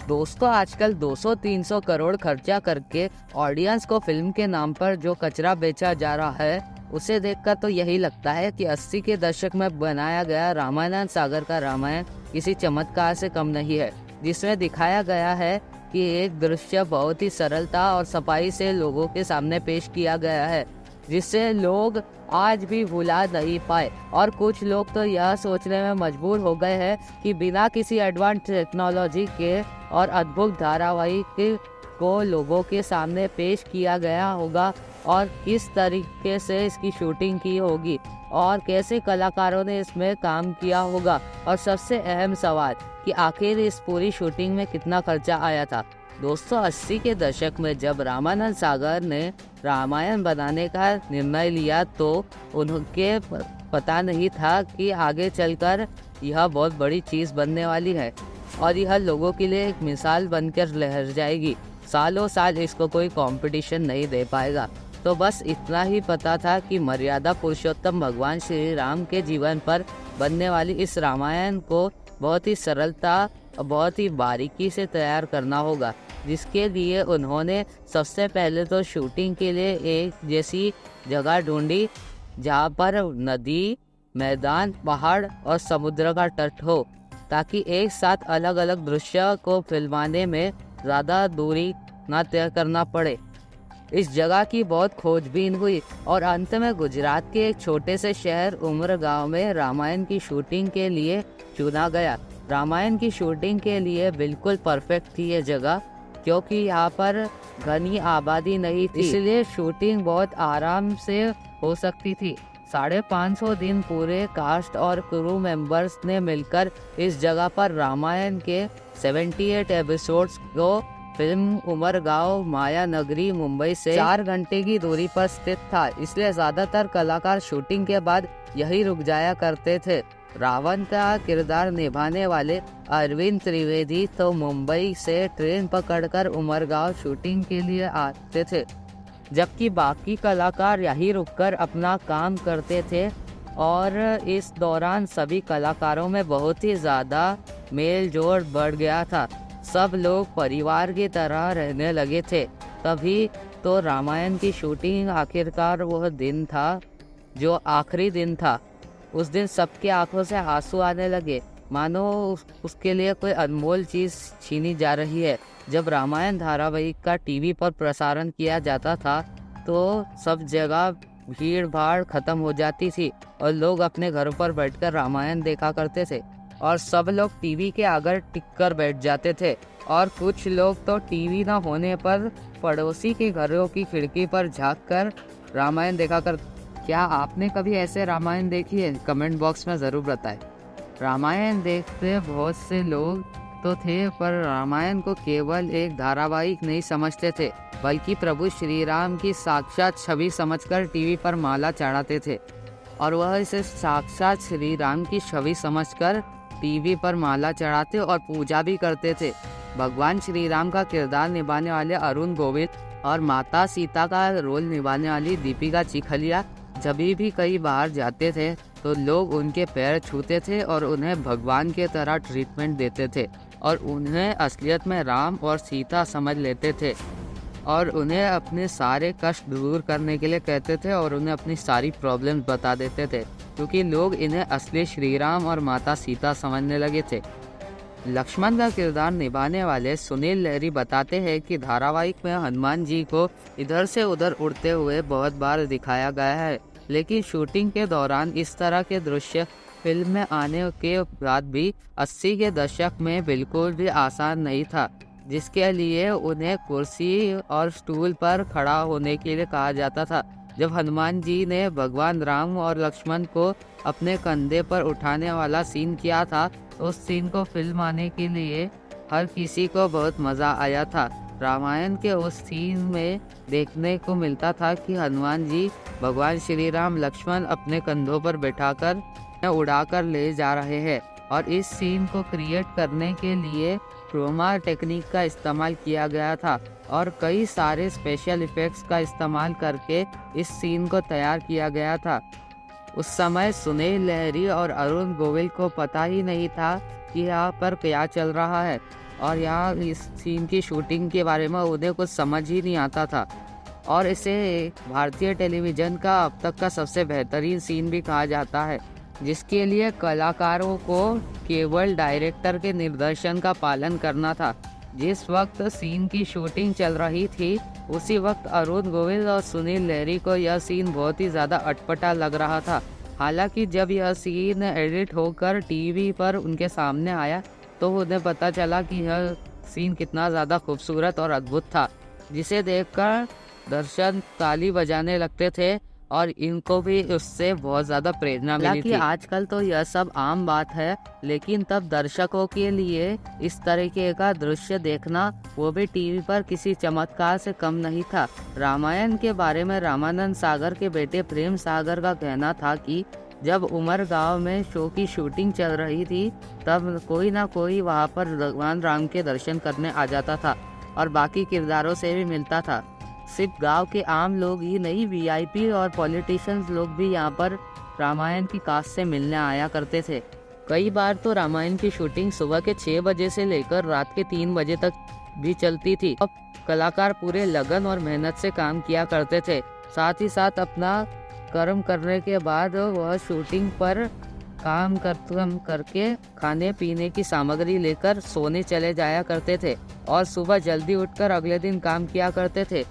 दोस्तों आजकल 200-300 करोड़ खर्चा करके ऑडियंस को फिल्म के नाम पर जो कचरा बेचा जा रहा है उसे देखकर तो यही लगता है कि 80 के दशक में बनाया गया रामानंद सागर का रामायण किसी चमत्कार से कम नहीं है, जिसमें दिखाया गया है कि एक दृश्य बहुत ही सरलता और सफाई से लोगों के सामने पेश किया गया है, जिससे लोग आज भी भुला नहीं पाए। और कुछ लोग तो यह सोचने में मजबूर हो गए हैं कि बिना किसी एडवांस टेक्नोलॉजी के और अद्भुत धारावाहिक को लोगों के सामने पेश किया गया होगा और किस तरीके से इसकी शूटिंग की होगी और कैसे कलाकारों ने इसमें काम किया होगा, और सबसे अहम सवाल कि आखिर इस पूरी शूटिंग में कितना खर्चा आया था। दोस्तों 80 के दशक में जब रामानंद सागर ने रामायण बनाने का निर्णय लिया तो उनके पता नहीं था कि आगे चलकर यह बहुत बड़ी चीज़ बनने वाली है और यह लोगों के लिए एक मिसाल बनकर लहर जाएगी। सालों साल इसको कोई कंपटीशन नहीं दे पाएगा। तो बस इतना ही पता था कि मर्यादा पुरुषोत्तम भगवान श्री राम के जीवन पर बनने वाली इस रामायण को बहुत ही सरलता और बहुत ही बारीकी से तैयार करना होगा, जिसके लिए उन्होंने सबसे पहले तो शूटिंग के लिए एक जैसी जगह ढूंढी जहाँ पर नदी, मैदान, पहाड़ और समुद्र का तट हो, ताकि एक साथ अलग अलग दृश्य को फिल्माने में ज़्यादा दूरी न तय करना पड़े। इस जगह की बहुत खोजबीन हुई और अंत में गुजरात के एक छोटे से शहर उमरगांव में रामायण की शूटिंग के लिए चुना गया। रामायण की शूटिंग के लिए बिल्कुल परफेक्ट थी ये जगह, क्योंकि यहाँ पर घनी आबादी नहीं थी, इसलिए शूटिंग बहुत आराम से हो सकती थी। 550 दिन पूरे कास्ट और क्रू मेंबर्स ने मिलकर इस जगह पर रामायण के 78 एपिसोड्स को फिल्म उमरगांव माया नगरी मुंबई से 4 घंटे की दूरी पर स्थित था, इसलिए ज्यादातर कलाकार शूटिंग के बाद यही रुक जाया करते थे। रावण का किरदार निभाने वाले अरविंद त्रिवेदी तो मुंबई से ट्रेन पकड़कर उमरगांव शूटिंग के लिए आते थे, जबकि बाकी कलाकार यहीं रुककर अपना काम करते थे। और इस दौरान सभी कलाकारों में बहुत ही ज़्यादा मेल जोल बढ़ गया था। सब लोग परिवार की तरह रहने लगे थे। तभी तो रामायण की शूटिंग आखिरकार वह दिन था जो आखिरी दिन था। उस दिन सबके आंखों से आंसू आने लगे, मानो उसके लिए कोई अनमोल चीज़ छीनी जा रही है। जब रामायण धारावाहिक का टीवी पर प्रसारण किया जाता था तो सब जगह भीड़ भाड़ खत्म हो जाती थी और लोग अपने घरों पर बैठकर रामायण देखा करते थे और सब लोग टीवी के आगे टिककर बैठ जाते थे। और कुछ लोग तो टीवी न होने पर पड़ोसी के घरों की खिड़की पर झांककर रामायण देखा कर। क्या आपने कभी ऐसे रामायण देखी है? कमेंट बॉक्स में ज़रूर बताएं। रामायण देखते बहुत से लोग तो थे, पर रामायण को केवल एक धारावाहिक नहीं समझते थे, बल्कि प्रभु श्री राम की साक्षात छवि समझकर टीवी पर माला चढ़ाते थे। और वह इसे साक्षात श्री राम की छवि समझकर टीवी पर माला चढ़ाते और पूजा भी करते थे। भगवान श्री राम का किरदार निभाने वाले अरुण गोविल और माता सीता का रोल निभाने वाली दीपिका चिखलिया जब भी कहीं बाहर जाते थे तो लोग उनके पैर छूते थे और उन्हें भगवान के तरह ट्रीटमेंट देते थे और उन्हें असलियत में राम और सीता समझ लेते थे और उन्हें अपने सारे कष्ट दूर करने के लिए कहते थे और उन्हें अपनी सारी प्रॉब्लम्स बता देते थे, क्योंकि लोग इन्हें असली श्री राम और माता सीता समझने लगे थे। लक्ष्मण का किरदार निभाने वाले सुनील लहरी बताते हैं कि धारावाहिक में हनुमान जी को इधर से उधर उड़ते हुए बहुत बार दिखाया गया है, लेकिन शूटिंग के दौरान इस तरह के दृश्य फिल्म में आने के बाद भी 80 के दशक में बिल्कुल भी आसान नहीं था, जिसके लिए उन्हें कुर्सी और स्टूल पर खड़ा होने के लिए कहा जाता था। जब हनुमान जी ने भगवान राम और लक्ष्मण को अपने कंधे पर उठाने वाला सीन किया था, उस सीन को फिल्म आने के लिए हर किसी को बहुत मज़ा आया था। रामायण के उस सीन में देखने को मिलता था कि हनुमान जी भगवान श्री राम लक्ष्मण अपने कंधों पर बैठाकर उड़ाकर ले जा रहे हैं, और इस सीन को क्रिएट करने के लिए क्रोमा टेक्निक का इस्तेमाल किया गया था और कई सारे स्पेशल इफेक्ट्स का इस्तेमाल करके इस सीन को तैयार किया गया था। उस समय सुनील लहरी और अरुण गोविल को पता ही नहीं था कि यहाँ पर क्या चल रहा है। और यहाँ इस सीन की शूटिंग के बारे में उन्हें कुछ समझ ही नहीं आता था और इसे भारतीय टेलीविज़न का अब तक का सबसे बेहतरीन सीन भी कहा जाता है, जिसके लिए कलाकारों को केवल डायरेक्टर के निर्देशन का पालन करना था। जिस वक्त सीन की शूटिंग चल रही थी उसी वक्त अरुण गोविल और सुनील लहरी को यह सीन बहुत ही ज़्यादा अटपटा लग रहा था। हालांकि जब यह सीन एडिट होकर टीवी पर उनके सामने आया तो उन्हें पता चला कि यह सीन कितना ज़्यादा खूबसूरत और अद्भुत था, जिसे देखकर दर्शक ताली बजाने लगते थे और इनको भी उससे बहुत ज़्यादा प्रेरणा मिली थी। आजकल तो यह सब आम बात है, लेकिन तब दर्शकों के लिए इस तरीके का दृश्य देखना, वो भी टीवी पर, किसी चमत्कार से कम नहीं था। रामायण के बारे में रामानंद सागर के बेटे प्रेम सागर का कहना था कि जब उमरगांव में शो की शूटिंग चल रही थी तब कोई ना कोई वहाँ पर भगवान राम के दर्शन करने आ जाता था और बाकी किरदारों से भी मिलता था। सिर्फ गांव के आम लोग ही नहीं, वीआईपी और पॉलिटिशियंस लोग भी यहाँ पर रामायण की कास्ट से मिलने आया करते थे। कई बार तो रामायण की शूटिंग सुबह के 6 बजे से लेकर रात के 3 बजे तक भी चलती थी। अब कलाकार पूरे लगन और मेहनत से काम किया करते थे। साथ ही साथ अपना कर्म करने के बाद वह शूटिंग पर काम करके खाने पीने की सामग्री लेकर सोने चले जाया करते थे और सुबह जल्दी उठकर अगले दिन काम किया करते थे।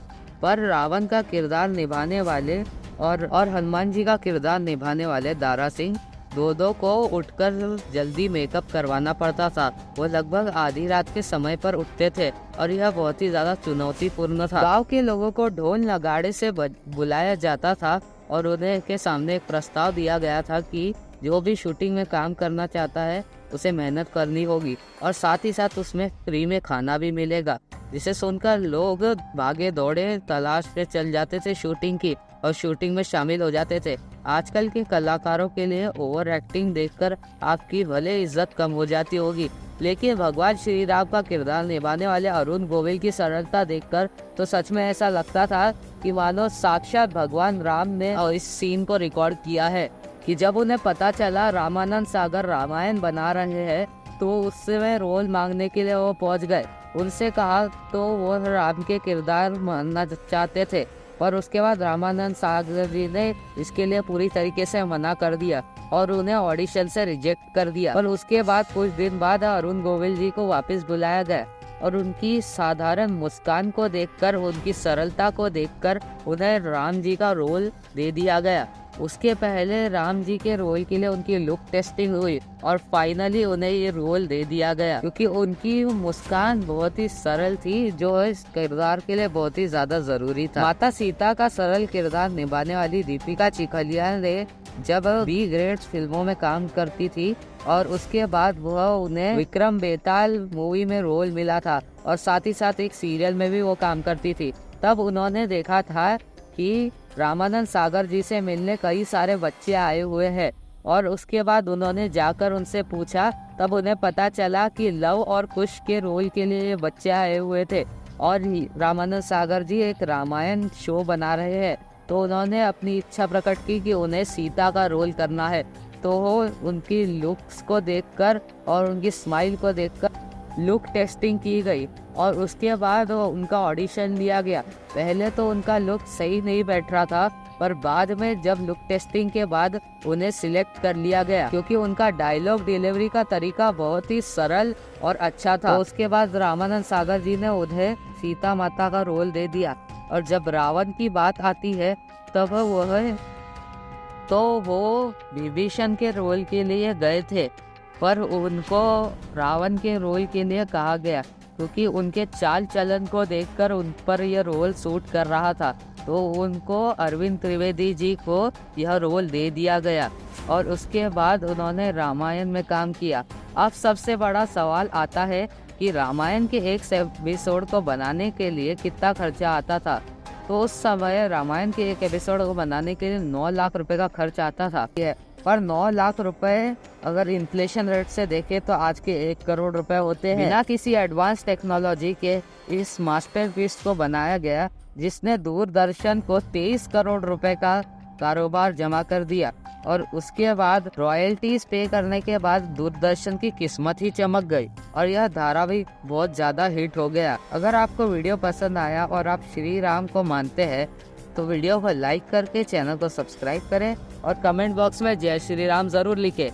पर रावण का किरदार निभाने वाले और हनुमान जी का किरदार निभाने वाले दारा सिंह दो को उठकर जल्दी मेकअप करवाना पड़ता था। वो लगभग आधी रात के समय पर उठते थे और यह बहुत ही ज़्यादा चुनौतीपूर्ण था। गांव के लोगों को ढोल नगाड़े से बुलाया जाता था और उन्हें के सामने एक प्रस्ताव दिया गया था कि जो भी शूटिंग में काम करना चाहता है उसे मेहनत करनी होगी और साथ ही साथ उसमें फ्री में खाना भी मिलेगा, जिसे सुनकर लोग भागे दौड़े तलाश पे चल जाते थे शूटिंग की और शूटिंग में शामिल हो जाते थे। आजकल के कलाकारों के लिए ओवर एक्टिंग देखकर आपकी भले इज्जत कम हो जाती होगी, लेकिन भगवान श्री राम का किरदार निभाने वाले अरुण गोविल की सरलता देखकर तो सच में ऐसा लगता था कि मानो साक्षात भगवान राम ने इस सीन को रिकॉर्ड किया है। कि जब उन्हें पता चला रामानंद सागर रामायण बना रहे हैं तो उससे वे रोल मांगने के लिए वो पहुंच गए। उनसे कहा तो वो राम के किरदार मानना चाहते थे, पर उसके बाद रामानंद सागर जी ने इसके लिए पूरी तरीके से मना कर दिया और उन्हें ऑडिशन से रिजेक्ट कर दिया। पर उसके बाद कुछ दिन बाद अरुण गोविल जी को वापस बुलाया गया और उनकी साधारण मुस्कान को देखकर, उनकी सरलता को देखकर उन्हें राम जी का रोल दे दिया गया। उसके पहले राम जी के रोल के लिए उनकी लुक टेस्टिंग हुई और फाइनली उन्हें ये रोल दे दिया गया, क्योंकि उनकी मुस्कान बहुत ही सरल थी जो इस किरदार के लिए बहुत ही ज्यादा जरूरी था। माता सीता का सरल किरदार निभाने वाली दीपिका चिखलिया ने जब बी ग्रेड फिल्मों में काम करती थी और उसके बाद वह उन्हें विक्रम बेताल मूवी में रोल मिला था और साथ ही साथ एक सीरियल में भी वो काम करती थी, तब उन्होंने देखा था कि रामानंद सागर जी से मिलने कई सारे बच्चे आए हुए हैं और उसके बाद उन्होंने जाकर उनसे पूछा, तब उन्हें पता चला कि लव और कुश के रोल के लिए ये बच्चे आए हुए थे और रामानंद सागर जी एक रामायण शो बना रहे हैं। तो उन्होंने अपनी इच्छा प्रकट की कि उन्हें सीता का रोल करना है। तो उनकी लुक्स को देखकर और उनकी स्माइल को देखकर लुक टेस्टिंग की गई और उसके बाद उनका ऑडिशन लिया गया। पहले तो उनका लुक सही नहीं बैठ रहा था, पर बाद में जब लुक टेस्टिंग के बाद उन्हें सिलेक्ट कर लिया गया, क्योंकि उनका डायलॉग डिलीवरी का तरीका बहुत ही सरल और अच्छा था। तो उसके बाद रामानंद सागर जी ने उन्हें सीता माता का रोल दे दिया और जब रावण की बात आती है तब वो विभीषण के रोल के लिए गए थे, पर उनको रावण के रोल के लिए कहा गया क्योंकि उनके चाल चलन को देखकर उन पर यह रोल सूट कर रहा था। तो उनको अरविंद त्रिवेदी जी को यह रोल दे दिया गया और उसके बाद उन्होंने रामायण में काम किया। अब सबसे बड़ा सवाल आता है कि रामायण के एक एपिसोड को बनाने के लिए कितना खर्चा आता था। तो उस समय रामायण के एक एपिसोड को बनाने के लिए 9 लाख रुपए का खर्च आता था, पर 9 लाख रुपए अगर इन्फ्लेशन रेट से देखें तो आज के 1 करोड़ रुपए होते हैं। बिना किसी एडवांस टेक्नोलॉजी के इस मास्टरपीस को बनाया गया, जिसने दूरदर्शन को 23 करोड़ रुपए का कारोबार जमा कर दिया। और उसके बाद रॉयल्टीज पे करने के बाद दूरदर्शन की किस्मत ही चमक गई और यह धारावाहिक बहुत ज्यादा हिट हो गया। अगर आपको वीडियो पसंद आया और आप श्री राम को मानते हैं तो वीडियो को लाइक करके चैनल को सब्सक्राइब करें और कमेंट बॉक्स में जय श्री राम जरूर लिखें।